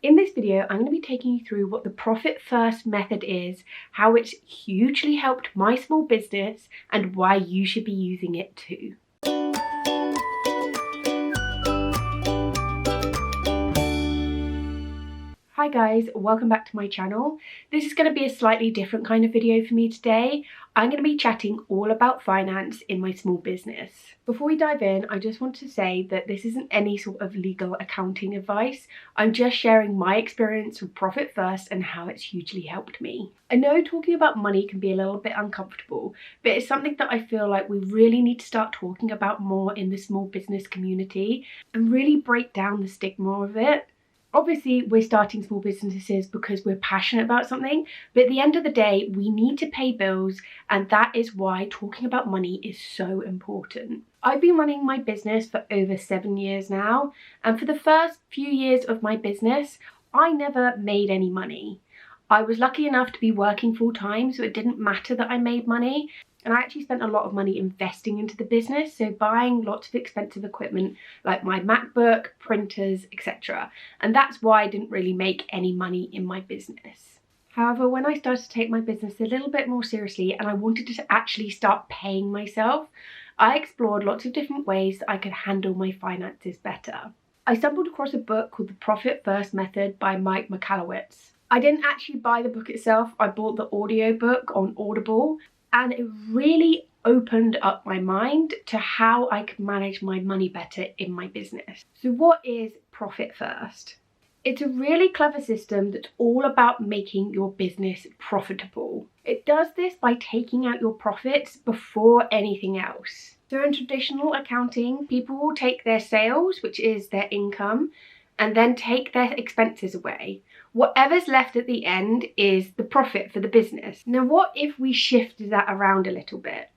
In this video, I'm going to be taking you through what the Profit First method is, how it's hugely helped my small business, and why you should be using it too. Hi guys, welcome back to my channel. This is going to be a slightly different kind of video for me today. I'm going to be chatting all about finance in my small business. Before we dive in, I just want to say that this isn't any sort of legal accounting advice. I'm just sharing my experience with Profit First and how it's hugely helped me. I know talking about money can be a little bit uncomfortable, but it's something that I feel like we really need to start talking about more in the small business community and really break down the stigma of it. Obviously, we're starting small businesses because we're passionate about something, but at the end of the day, we need to pay bills, and that is why talking about money is so important. I've been running my business for over 7 years now, and for the first few years of my business, I never made any money. I was lucky enough to be working full time, so it didn't matter that I made money. And I actually spent a lot of money investing into the business, so buying lots of expensive equipment like my MacBook, printers, etc. And that's why I didn't really make any money in my business. However, when I started to take my business a little bit more seriously and I wanted to actually start paying myself, I explored lots of different ways that I could handle my finances better. I stumbled across a book called The Profit First Method by Mike Michalowicz. I didn't actually buy the book itself, I bought the audiobook on Audible. And it really opened up my mind to how I could manage my money better in my business. So what is Profit First? It's a really clever system that's all about making your business profitable. It does this by taking out your profits before anything else. So in traditional accounting, people will take their sales, which is their income, and then take their expenses away. Whatever's left at the end is the profit for the business. Now, what if we shifted that around a little bit?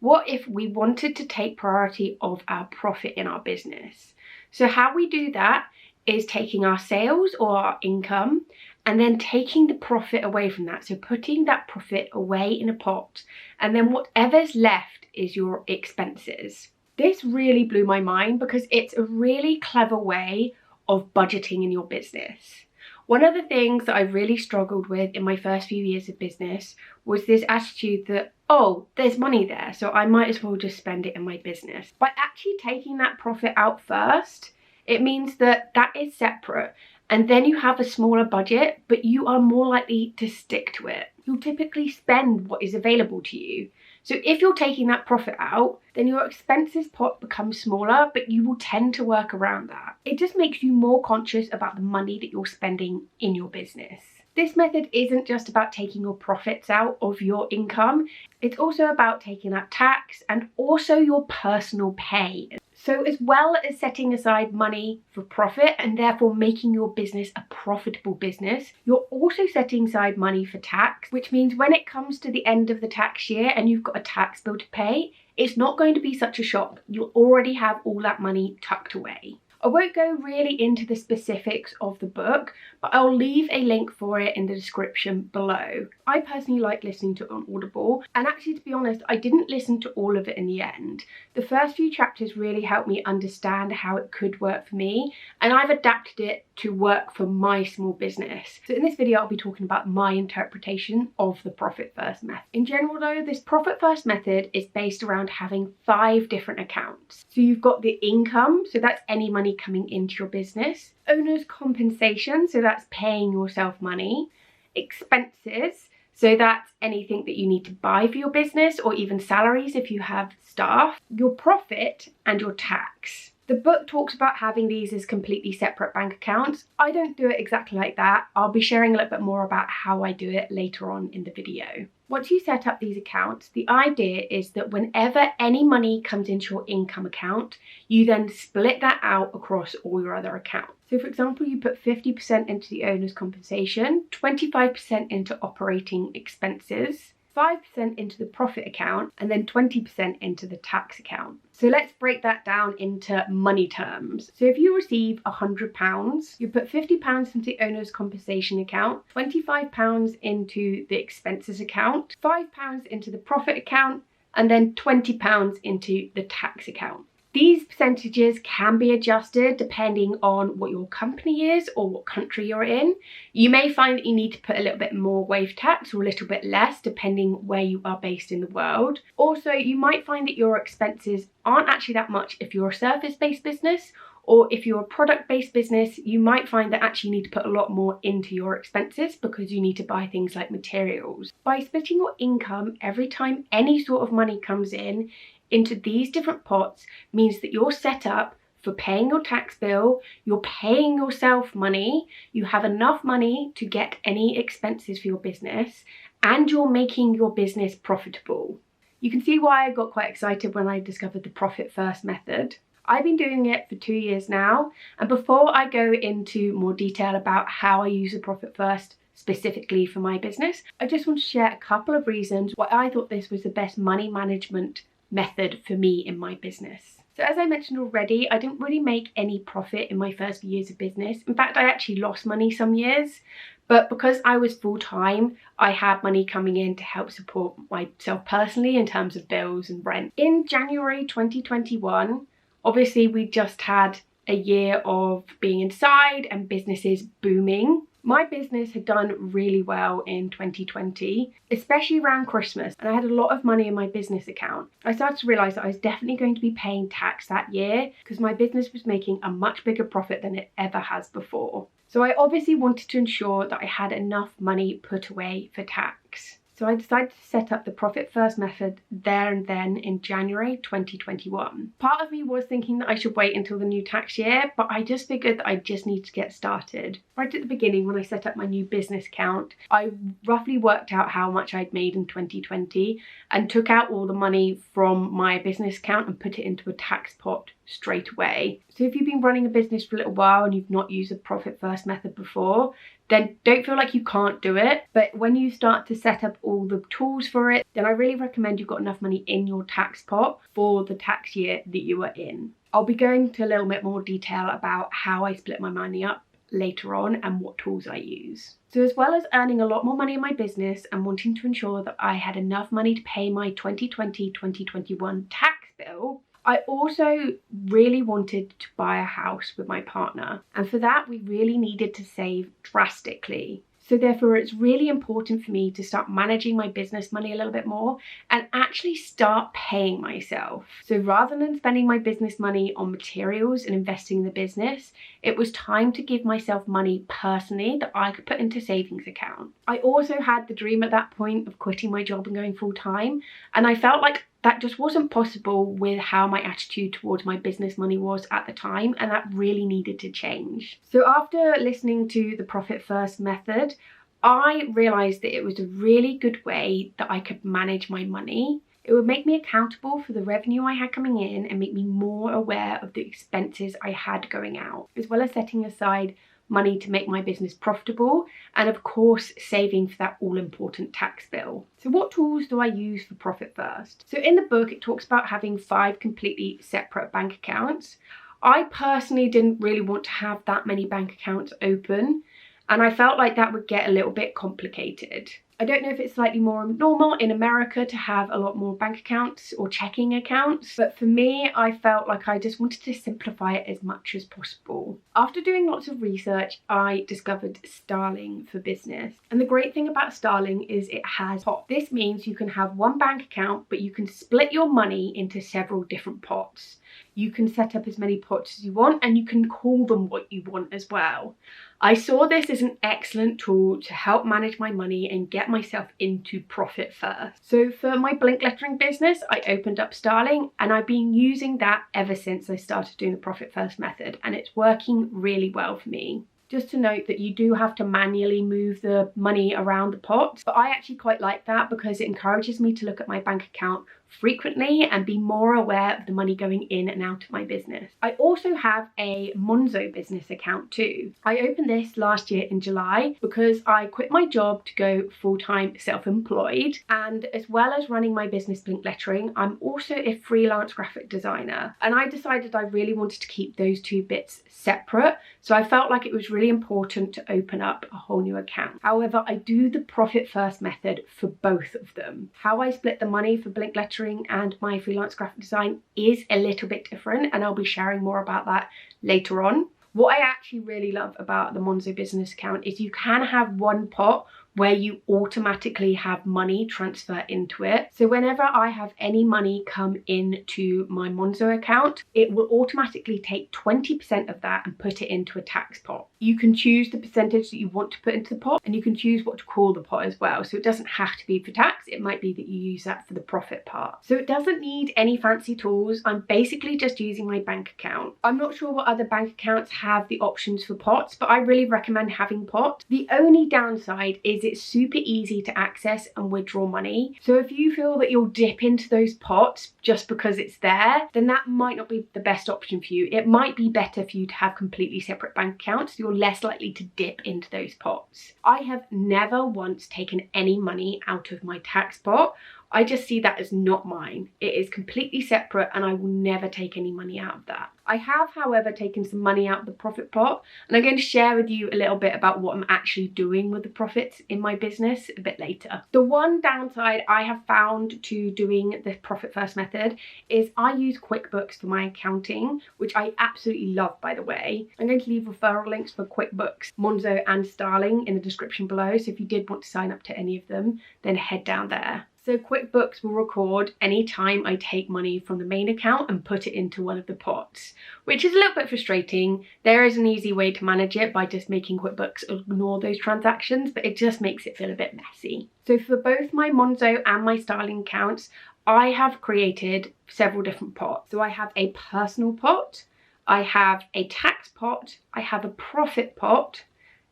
What if we wanted to take priority of our profit in our business? So how we do that is taking our sales or our income and then taking the profit away from that. So putting that profit away in a pot, and then whatever's left is your expenses. This really blew my mind because it's a really clever way of budgeting in your business. One of the things that I really struggled with in my first few years of business was this attitude that, oh, there's money there, so I might as well just spend it in my business. By actually taking that profit out first, it means that that is separate, and then you have a smaller budget, but you are more likely to stick to it. You'll typically spend what is available to you. So if you're taking that profit out, then your expenses pot becomes smaller, but you will tend to work around that. It just makes you more conscious about the money that you're spending in your business. This method isn't just about taking your profits out of your income. It's also about taking out tax and also your personal pay. So as well as setting aside money for profit and therefore making your business a profitable business, you're also setting aside money for tax, which means when it comes to the end of the tax year and you've got a tax bill to pay, it's not going to be such a shock. You'll already have all that money tucked away. I won't go really into the specifics of the book, but I'll leave a link for it in the description below. I personally like listening to it on Audible, and actually, to be honest, I didn't listen to all of it in the end. The first few chapters really helped me understand how it could work for me, and I've adapted it to work for my small business. So in this video, I'll be talking about my interpretation of the Profit First method. In general though, this Profit First method is based around having 5 different accounts. So you've got the income, so that's any money coming into your business. Owner's compensation, so that's paying yourself money. Expenses, so that's anything that you need to buy for your business or even salaries if you have staff. Your profit and your tax. The book talks about having these as completely separate bank accounts. I don't do it exactly like that. I'll be sharing a little bit more about how I do it later on in the video. Once you set up these accounts, the idea is that whenever any money comes into your income account, you then split that out across all your other accounts. So for example, you put 50% into the owner's compensation, 25% into operating expenses, 5% into the profit account, and then 20% into the tax account. So let's break that down into money terms. So if you receive £100, you put £50 into the owner's compensation account, £25 into the expenses account, £5 into the profit account, and then £20 into the tax account. These percentages can be adjusted depending on what your company is or what country you're in. You may find that you need to put a little bit more wage tax or a little bit less depending where you are based in the world. Also, you might find that your expenses aren't actually that much if you're a service-based business, or if you're a product-based business, you might find that actually you need to put a lot more into your expenses because you need to buy things like materials. By splitting your income every time any sort of money comes in into these different pots means that you're set up for paying your tax bill, you're paying yourself money, you have enough money to get any expenses for your business, and you're making your business profitable. You can see why I got quite excited when I discovered the Profit First method. I've been doing it for 2 years now, and before I go into more detail about how I use the Profit First specifically for my business, I just want to share a couple of reasons why I thought this was the best money management method for me in my business. So as I mentioned already, I didn't really make any profit in my first few years of business. In fact, I actually lost money some years, but because I was full-time, I had money coming in to help support myself personally in terms of bills and rent. In January 2021, obviously we just had a year of being inside and businesses booming. My business had done really well in 2020, especially around Christmas, and I had a lot of money in my business account. I started to realise that I was definitely going to be paying tax that year because my business was making a much bigger profit than it ever has before. So I obviously wanted to ensure that I had enough money put away for tax. So I decided to set up the Profit First method there and then in January 2021. Part of me was thinking that I should wait until the new tax year, but I just figured that I just need to get started. Right at the beginning, when I set up my new business account, I roughly worked out how much I'd made in 2020 and took out all the money from my business account and put it into a tax pot straight away. So if you've been running a business for a little while and you've not used the Profit First method before, then don't feel like you can't do it. But when you start to set up all the tools for it, then I really recommend you've got enough money in your tax pot for the tax year that you are in. I'll be going into a little bit more detail about how I split my money up later on and what tools I use. So as well as earning a lot more money in my business and wanting to ensure that I had enough money to pay my 2020-2021 tax bill, I also really wanted to buy a house with my partner, and for that we really needed to save drastically. So therefore it's really important for me to start managing my business money a little bit more and actually start paying myself. So rather than spending my business money on materials and investing in the business, it was time to give myself money personally that I could put into savings account. I also had the dream at that point of quitting my job and going full time, and I felt like that just wasn't possible with how my attitude towards my business money was at the time, and that really needed to change. So after listening to the Profit First method, I realised that it was a really good way that I could manage my money. It would make me accountable for the revenue I had coming in and make me more aware of the expenses I had going out, as well as setting aside money to make my business profitable, and of course saving for that all-important tax bill. So what tools do I use for Profit First? So in the book it talks about having 5 completely separate bank accounts. I personally didn't really want to have that many bank accounts open, and I felt like that would get a little bit complicated. I don't know if it's slightly more normal in America to have a lot more bank accounts or checking accounts, but for me, I felt like I just wanted to simplify it as much as possible. After doing lots of research, I discovered Starling for Business. And the great thing about Starling is it has pots. This means you can have one bank account, but you can split your money into several different pots. You can set up as many pots as you want, and you can call them what you want as well. I saw this as an excellent tool to help manage my money and get myself into Profit First. So for my Blink lettering business, I opened up Starling, and I've been using that ever since I started doing the Profit First method, and it's working really well for me. Just to note that you do have to manually move the money around the pot, but I actually quite like that because it encourages me to look at my bank account frequently and be more aware of the money going in and out of my business. I also have a Monzo business account too. I opened this last year in July because I quit my job to go full-time self-employed, and as well as running my business Blink lettering, I'm also a freelance graphic designer, and I decided I really wanted to keep those two bits separate. So I felt like it was really really important to open up a whole new account. However, I do the profit first method for both of them. How I split the money for Blink Lettering and my freelance graphic design is a little bit different, and I'll be sharing more about that later on. What I actually really love about the Monzo business account is you can have one pot where you automatically have money transfer into it. So whenever I have any money come into my Monzo account, it will automatically take 20% of that and put it into a tax pot. You can choose the percentage that you want to put into the pot, and you can choose what to call the pot as well. So it doesn't have to be for tax. It might be that you use that for the profit part. So it doesn't need any fancy tools. I'm basically just using my bank account. I'm not sure what other bank accounts have the options for pots, but I really recommend having pots. The only downside is it's super easy to access and withdraw money. So if you feel that you'll dip into those pots just because it's there, then that might not be the best option for you. It might be better for you to have completely separate bank accounts. So you're less likely to dip into those pots. I have never once taken any money out of my tax pot. I just see that as not mine. It is completely separate, and I will never take any money out of that. I have, however, taken some money out of the profit pot, and I'm going to share with you a little bit about what I'm actually doing with the profits in my business a bit later. The one downside I have found to doing the profit first method is I use QuickBooks for my accounting, which I absolutely love, by the way. I'm going to leave referral links for QuickBooks, Monzo and Starling in the description below, so if you did want to sign up to any of them, then head down there. So QuickBooks will record any time I take money from the main account and put it into one of the pots, which is a little bit frustrating. There is an easy way to manage it by just making QuickBooks ignore those transactions, but it just makes it feel a bit messy. So for both my Monzo and my Starling accounts, I have created several different pots. So I have a personal pot, I have a tax pot, I have a profit pot,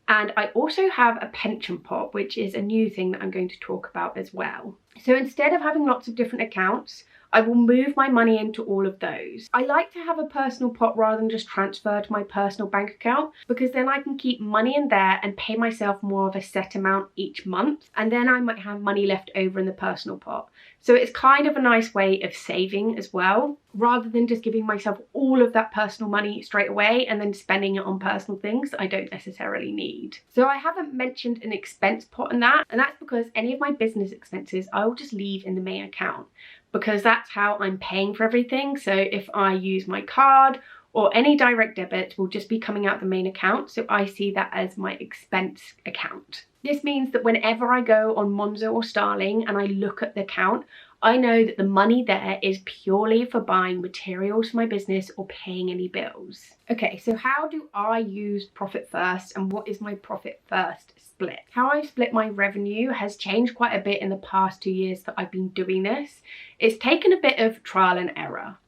and I also have a pension pot, which is a new thing that I'm going to talk about as well. So instead of having lots of different accounts, I will move my money into all of those. I like to have a personal pot rather than just transfer to my personal bank account, because then I can keep money in there and pay myself more of a set amount each month, and then I might have money left over in the personal pot. So it's kind of a nice way of saving as well, rather than just giving myself all of that personal money straight away and then spending it on personal things that I don't necessarily need. So I haven't mentioned an expense pot in that, and that's because any of my business expenses I will just leave in the main account, because that's how I'm paying for everything. So if I use my card or any direct debit, will just be coming out the main account, so I see that as my expense account. This means that whenever I go on Monzo or Starling and I look at the account, I know that the money there is purely for buying materials for my business or paying any bills. Okay, so how do I use profit first, and what is my profit first split? How I split my revenue has changed quite a bit in the past 2 years that I've been doing this. It's taken a bit of trial and error.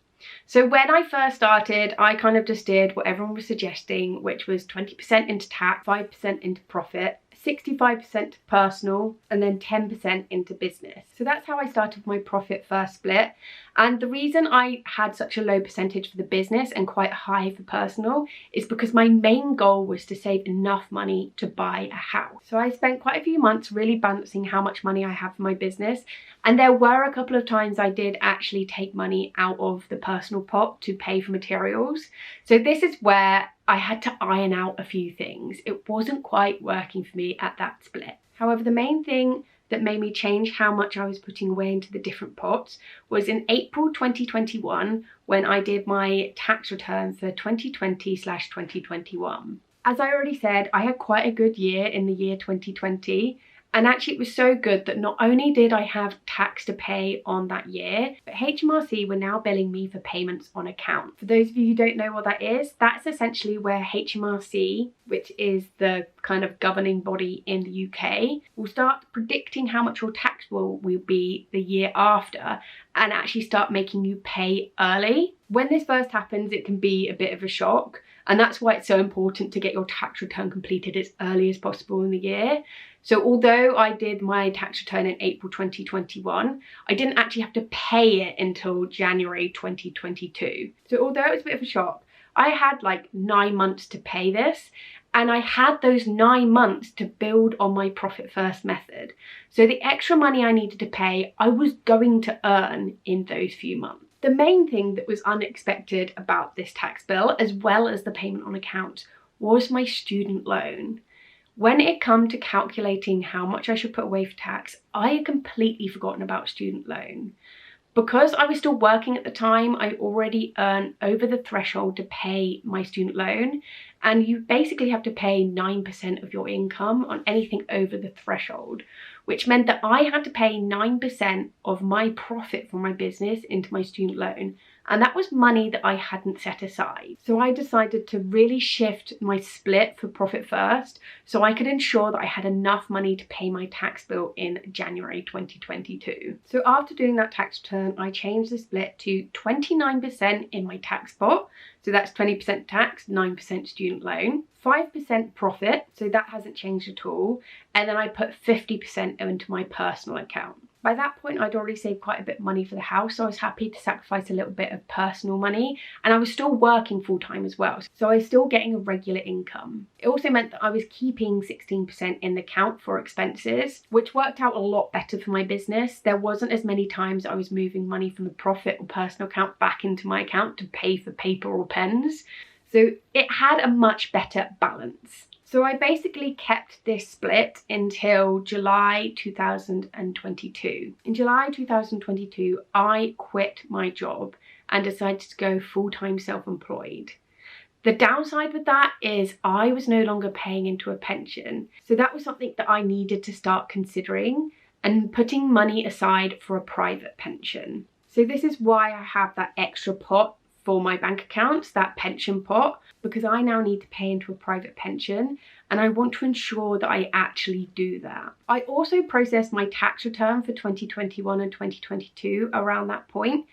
So when I first started, I kind of just did what everyone was suggesting, which was 20% into tax, 5% into profit, 65% to personal, and then 10% into business. So that's how I started my profit first split. And the reason I had such a low percentage for the business and quite high for personal is because my main goal was to save enough money to buy a house. So I spent quite a few months really balancing how much money I have for my business. And there were a couple of times I did actually take money out of the personal pot to pay for materials. So this is where I had to iron out a few things. It wasn't quite working for me at that split. However, the main thing that made me change how much I was putting away into the different pots was in April 2021, when I did my tax return for 2020/2021. As I already said, I had quite a good year in the year 2020. And actually it was so good that not only did I have tax to pay on that year, but HMRC were now billing me for payments on account. For those of you who don't know what that is, that's essentially where HMRC, which is the kind of governing body in the UK, will start predicting how much your tax bill will be the year after and actually start making you pay early. When this first happens, it can be a bit of a shock, and that's why it's so important to get your tax return completed as early as possible in the year. So although I did my tax return in April 2021, I didn't actually have to pay it until January 2022. So although it was a bit of a shock, I had like 9 months to pay this, and I had those 9 months to build on my profit first method. So the extra money I needed to pay, I was going to earn in those few months. The main thing that was unexpected about this tax bill, as well as the payment on account, was my student loan. When it come to calculating how much I should put away for tax, I had completely forgotten about student loan. Because I was still working at the time, I already earned over the threshold to pay my student loan, and you basically have to pay 9% of your income on anything over the threshold, which meant that I had to pay 9% of my profit from my business into my student loan, and that was money that I hadn't set aside. So I decided to really shift my split for profit first so I could ensure that I had enough money to pay my tax bill in January 2022. So after doing that tax return, I changed the split to 29% in my tax pot, so that's 20% tax, 9% student loan, 5% profit, so that hasn't changed at all, and then I put 50% into my personal account. By that point, I'd already saved quite a bit of money for the house, so I was happy to sacrifice a little bit of personal money, and I was still working full-time as well, so I was still getting a regular income. It also meant that I was keeping 16% in the account for expenses, which worked out a lot better for my business. There wasn't as many times I was moving money from the profit or personal account back into my account to pay for paper or pens, so it had a much better balance. So I basically kept this split until July 2022. In July 2022, I quit my job and decided to go full-time self-employed. The downside with that is I was no longer paying into a pension. So that was something that I needed to start considering and putting money aside for a private pension. So this is why I have that extra pot for my bank accounts, that pension pot, because I now need to pay into a private pension and I want to ensure that I actually do that. I also processed my tax return for 2021 and 2022 around that point,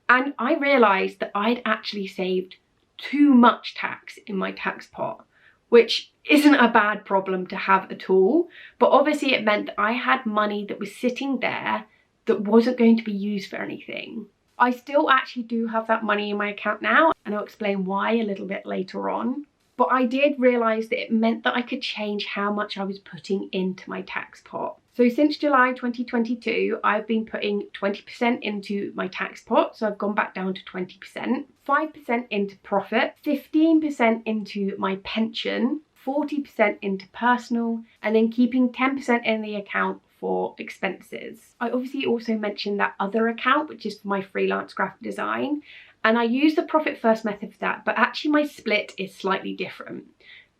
and I realised that I'd actually saved too much tax in my tax pot, which isn't a bad problem to have at all, but obviously it meant that I had money that was sitting there that wasn't going to be used for anything. I still actually do have that money in my account now, and I'll explain why a little bit later on. But I did realise that it meant that I could change how much I was putting into my tax pot. So since July 2022, I've been putting 20% into my tax pot, so I've gone back down to 20%, 5% into profit, 15% into my pension, 40% into personal, and then keeping 10% in the account for expenses. I obviously also mentioned that other account, which is for my freelance graphic design, and I use the profit first method for that, but actually my split is slightly different.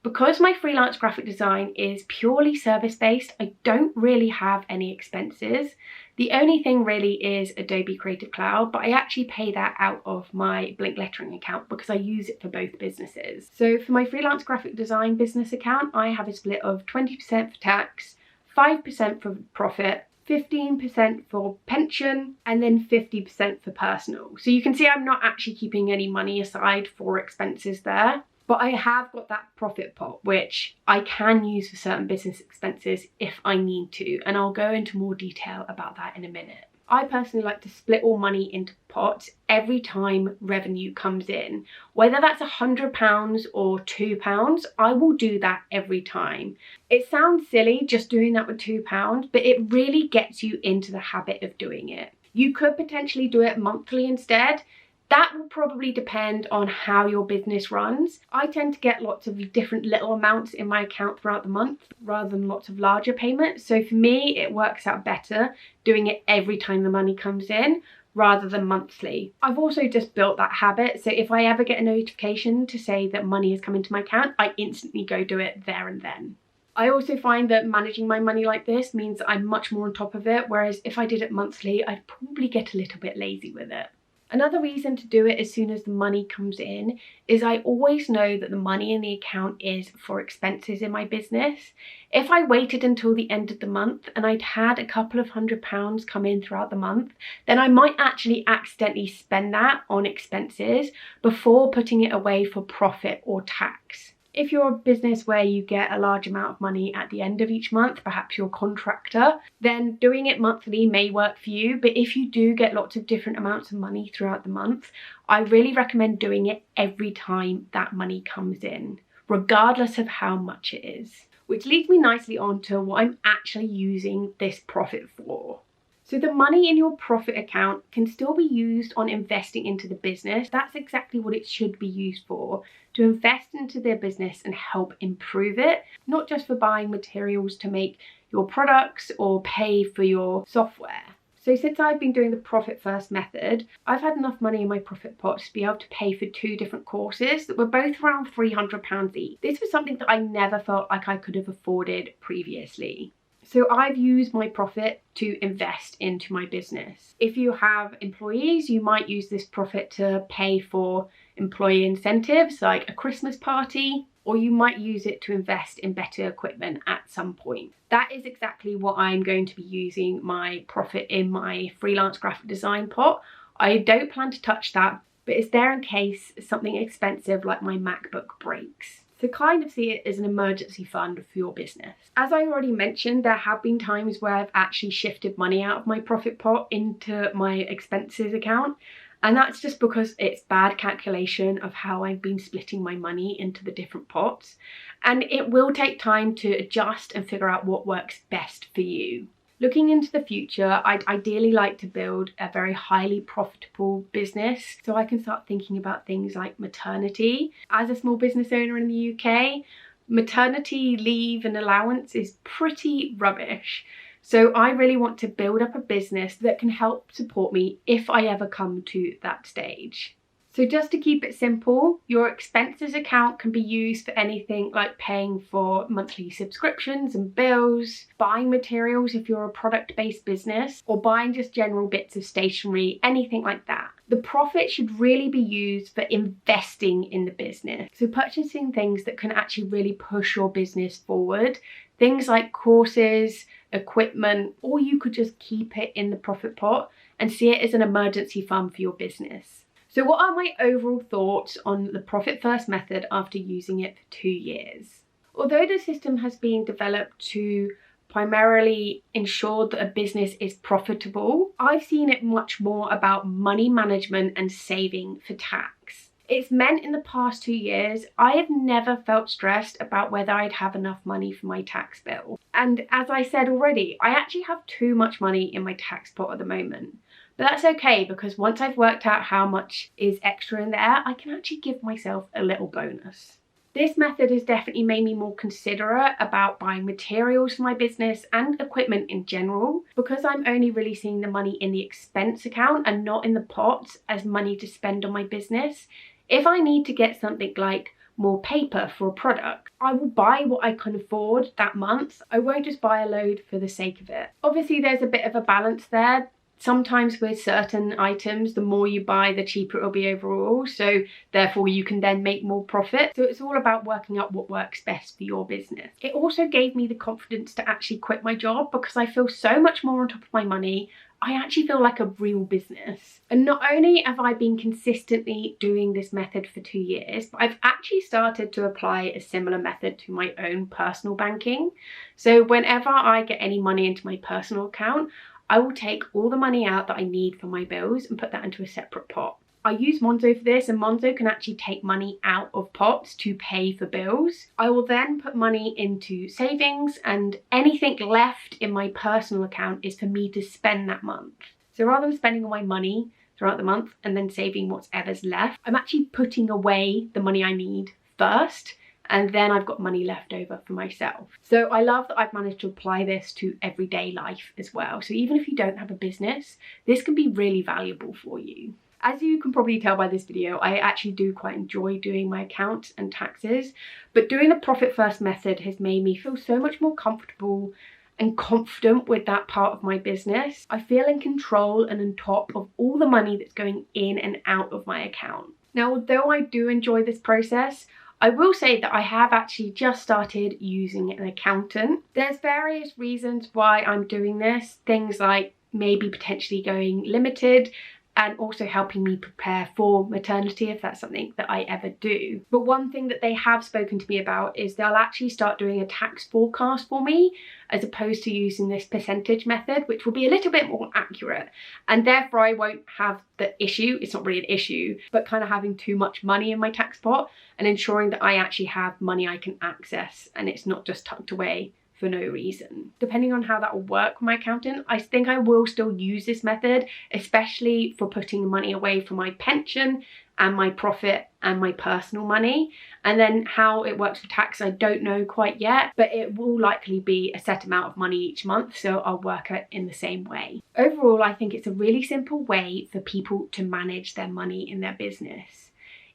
Because my freelance graphic design is purely service-based, I don't really have any expenses. The only thing really is Adobe Creative Cloud, but I actually pay that out of my Blink Lettering account because I use it for both businesses. So for my freelance graphic design business account, I have a split of 20% for tax, 5% for profit, 15% for pension, and then 50% for personal. So you can see I'm not actually keeping any money aside for expenses there, but I have got that profit pot, which I can use for certain business expenses if I need to, and I'll go into more detail about that in a minute. I personally like to split all money into pots every time revenue comes in. Whether that's £100 or £2, I will do that every time. It sounds silly just doing that with £2, but it really gets you into the habit of doing it. You could potentially do it monthly instead. That will probably depend on how your business runs. I tend to get lots of different little amounts in my account throughout the month rather than lots of larger payments. So for me, it works out better doing it every time the money comes in rather than monthly. I've also just built that habit. So if I ever get a notification to say that money has come into my account, I instantly go do it there and then. I also find that managing my money like this means that I'm much more on top of it, whereas if I did it monthly, I'd probably get a little bit lazy with it. Another reason to do it as soon as the money comes in is I always know that the money in the account is for expenses in my business. If I waited until the end of the month and I'd had a couple of £100 come in throughout the month, then I might actually accidentally spend that on expenses before putting it away for profit or tax. If you're a business where you get a large amount of money at the end of each month, perhaps you're a contractor, then doing it monthly may work for you. But if you do get lots of different amounts of money throughout the month, I really recommend doing it every time that money comes in, regardless of how much it is. Which leads me nicely on to what I'm actually using this profit for. So the money in your profit account can still be used on investing into the business. That's exactly what it should be used for. to invest into their business and help improve it, not just for buying materials to make your products or pay for your software. So since I've been doing the Profit First method, I've had enough money in my profit pot to be able to pay for 2 different courses that were both around £300 each. This was something that I never felt like I could have afforded previously. So I've used my profit to invest into my business. If you have employees, you might use this profit to pay for employee incentives like a Christmas party, or you might use it to invest in better equipment at some point. That is exactly what I'm going to be using my profit in my freelance graphic design pot. I don't plan to touch that, but it's there in case something expensive like my MacBook breaks. So kind of see it as an emergency fund for your business. As I already mentioned, there have been times where I've actually shifted money out of my profit pot into my expenses account. And that's just because it's bad calculation of how I've been splitting my money into the different pots. And it will take time to adjust and figure out what works best for you. Looking into the future, I'd ideally like to build a very highly profitable business so I can start thinking about things like maternity. As a small business owner in the UK, maternity leave and allowance is pretty rubbish. So I really want to build up a business that can help support me if I ever come to that stage. So just to keep it simple, your expenses account can be used for anything like paying for monthly subscriptions and bills, buying materials if you're a product-based business, or buying just general bits of stationery, anything like that. The profit should really be used for investing in the business. So purchasing things that can actually really push your business forward, things like courses, equipment, or you could just keep it in the profit pot and see it as an emergency fund for your business. So what are my overall thoughts on the Profit First method after using it for 2 years? Although the system has been developed to primarily ensure that a business is profitable, I've seen it much more about money management and saving for tax. It's meant in the past 2 years, I have never felt stressed about whether I'd have enough money for my tax bill. And as I said already, I actually have too much money in my tax pot at the moment. But that's okay, because once I've worked out how much is extra in there, I can actually give myself a little bonus. This method has definitely made me more considerate about buying materials for my business and equipment in general, because I'm only really seeing the money in the expense account and not in the pot as money to spend on my business. If I need to get something like more paper for a product, I will buy what I can afford that month. I won't just buy a load for the sake of it. Obviously there's a bit of a balance there. Sometimes with certain items, the more you buy, the cheaper it'll be overall. So therefore you can then make more profit. So it's all about working out what works best for your business. It also gave me the confidence to actually quit my job because I feel so much more on top of my money. I actually feel like a real business. And not only have I been consistently doing this method for 2 years, but I've actually started to apply a similar method to my own personal banking. So whenever I get any money into my personal account, I will take all the money out that I need for my bills and put that into a separate pot. I use Monzo for this, and Monzo can actually take money out of pots to pay for bills. I will then put money into savings, and anything left in my personal account is for me to spend that month. So rather than spending all my money throughout the month and then saving whatever's left, I'm actually putting away the money I need first, and then I've got money left over for myself. So I love that I've managed to apply this to everyday life as well. So even if you don't have a business, this can be really valuable for you. As you can probably tell by this video, I actually do quite enjoy doing my accounts and taxes, but doing the Profit First method has made me feel so much more comfortable and confident with that part of my business. I feel in control and on top of all the money that's going in and out of my account. Now, although I do enjoy this process, I will say that I have actually just started using an accountant. There's various reasons why I'm doing this, things like maybe potentially going limited and also helping me prepare for maternity if that's something that I ever do. But one thing that they have spoken to me about is they'll actually start doing a tax forecast for me as opposed to using this percentage method, which will be a little bit more accurate. And therefore I won't have the issue, it's not really an issue, but kind of having too much money in my tax pot and ensuring that I actually have money I can access and it's not just tucked away for no reason. Depending on how that will work with my accountant, I think I will still use this method, especially for putting money away for my pension and my profit and my personal money. And then how it works for tax, I don't know quite yet, but it will likely be a set amount of money each month, so I'll work it in the same way. Overall, I think it's a really simple way for people to manage their money in their business.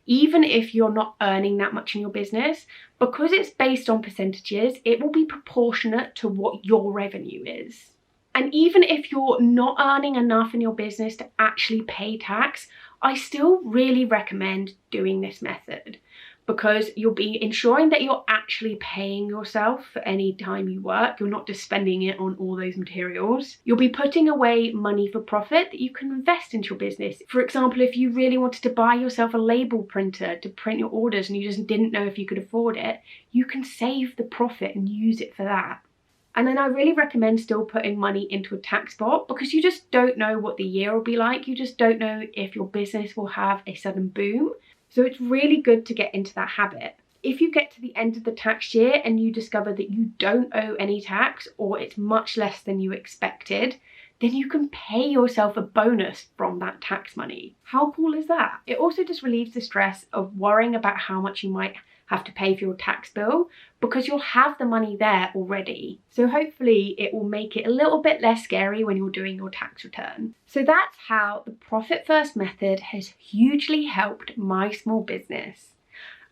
Even if you're not earning that much in your business, because it's based on percentages, it will be proportionate to what your revenue is. And even if you're not earning enough in your business to actually pay tax, I still really recommend doing this method, because you'll be ensuring that you're actually paying yourself for any time you work. You're not just spending it on all those materials. You'll be putting away money for profit that you can invest into your business. For example, if you really wanted to buy yourself a label printer to print your orders and you just didn't know if you could afford it, you can save the profit and use it for that. And then I really recommend still putting money into a tax pot, because you just don't know what the year will be like. You just don't know if your business will have a sudden boom. So it's really good to get into that habit. If you get to the end of the tax year and you discover that you don't owe any tax, or it's much less than you expected, then you can pay yourself a bonus from that tax money. How cool is that? It also just relieves the stress of worrying about how much you might have to pay for your tax bill, because you'll have the money there already. So hopefully it will make it a little bit less scary when you're doing your tax return. So that's how the Profit First method has hugely helped my small business.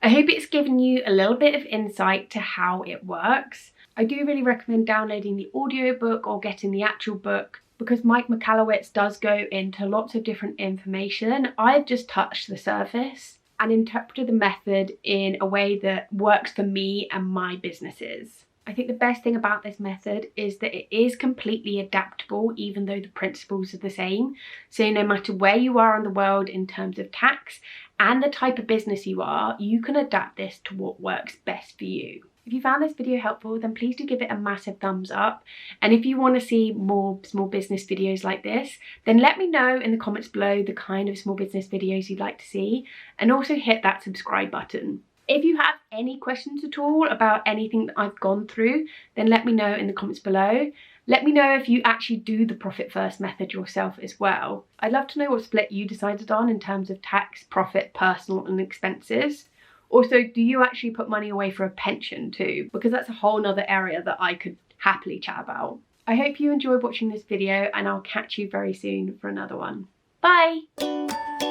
I hope it's given you a little bit of insight to how it works. I do really recommend downloading the audiobook or getting the actual book, because Mike Michalowicz does go into lots of different information. I've just touched the surface and interpreted the method in a way that works for me and my businesses. I think the best thing about this method is that it is completely adaptable, even though the principles are the same. So no matter where you are in the world in terms of tax and the type of business you are, you can adapt this to what works best for you. If you found this video helpful, then please do give it a massive thumbs up. And if you want to see more small business videos like this, then let me know in the comments below the kind of small business videos you'd like to see, and also hit that subscribe button. If you have any questions at all about anything that I've gone through, then let me know in the comments below. Let me know if you actually do the Profit First method yourself as well. I'd love to know what split you decided on in terms of tax, profit, personal and expenses. Also, do you actually put money away for a pension too? Because that's a whole nother area that I could happily chat about. I hope you enjoyed watching this video, and I'll catch you very soon for another one. Bye!